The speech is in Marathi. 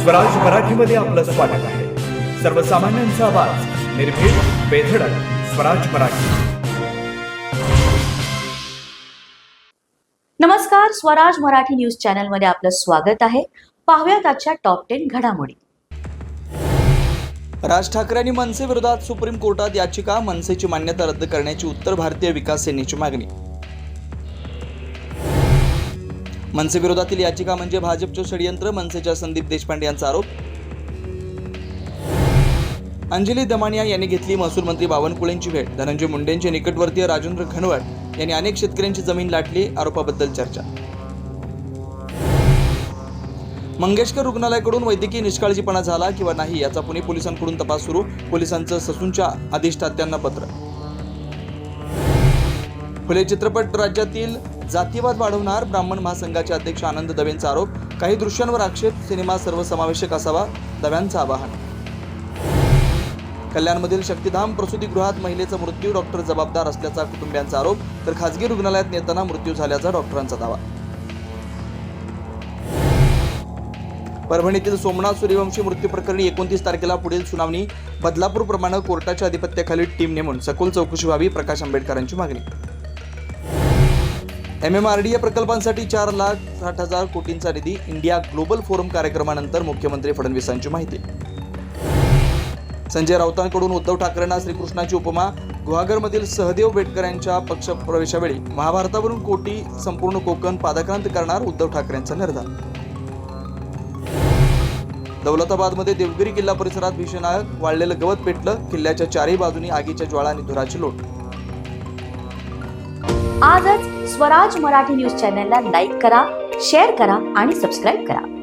स्वराज मराठीमध्ये आपलं स्वागत आहे. सर्वसामान्यांचा आवाज, निर्भीड, बेधडक, स्वराज मराठी. नमस्कार, स्वराज मराठी न्यूज चॅनल मध्ये आपलं स्वागत आहे. पाहूयात आजच्या टॉप 10 घडामोडी. राज ठाकरे आणि मनसे विरोधात सुप्रीम कोर्टात याचिका, मनसेची मान्यता रद्द करण्याची उत्तर भारतीय विकास सेनेची मागणी. मनसे विरोधातील याचिका म्हणजे भाजपचे षडयंत्र, मनसेच्या संदीप देशपांडे यांचा आरोप. अंजली दमानिया यांनी घेतली महसूल मंत्री बावनकुळेंची भेट. धनंजय मुंडेंचे निकटवर्तीय राजेंद्र घनवट यांनी अनेक शेतकऱ्यांची जमीन लाटली, आरोपाबद्दल चर्चा. मंगेशकर रुग्णालयाकडून वैद्यकीय निष्काळजीपणा झाला किंवा नाही याचा पुणे पोलिसांकडून तपास सुरू. पोलिसांचं ससूनच्या अधिष्ठात्यांना पत्र. फुले चित्रपट राज्यातील जातीवाद वाढवणार, ब्राह्मण महासंघाचे अध्यक्ष आनंद दवेंचा आरोप. काही दृश्यांवर आक्षेप, सिनेमा सर्वसमावेशक असावा, दव्यांचं आवाहन. कल्याणमधील शक्तिधाम प्रसूतीगृहात महिलेचा मृत्यू, डॉक्टर जबाबदार असल्याचा कुटुंबियांचा आरोप, तर खासगी रुग्णालयात नेताना मृत्यू झाल्याचा डॉक्टरांचा दावा. परभणीतील सोमनाथ सूर्यवंशी मृत्यू प्रकरणी 29 तारखेला पुढील सुनावणी. बदलापूरप्रमाणे कोर्टाच्या अधिपत्याखाली टीम नेमून सखोल चौकशी व्हावी, प्रकाश आंबेडकरांची मागणी. MMRDA प्रकल्पांसाठी 4,60,000 कोटींचा निधी. इंडिया ग्लोबल फोरम कार्यक्रमानंतर मुख्यमंत्री फडणवीसांची माहिती. संजय राऊतांकडून उद्धव ठाकरेंना श्रीकृष्णाची उपमा. गुहागरमधील सहदेव बेटकर यांच्या पक्षप्रवेशावेळी महाभारतावरून कोटी संपूर्ण कोकण पादाक्रांत करणार, उद्धव ठाकरेंचा निर्धार. दौलताबादमध्ये देवगिरी किल्ला परिसरात भीषण आग, वाळलेलं गवत पेटलं, किल्ल्याच्या चारही बाजूनी आगीच्या ज्वाळा आणि धुराची लोट. आजच स्वराज मराठी न्यूज चॅनलला लाईक करा, शेअर करा आणि सबस्क्राईब करा.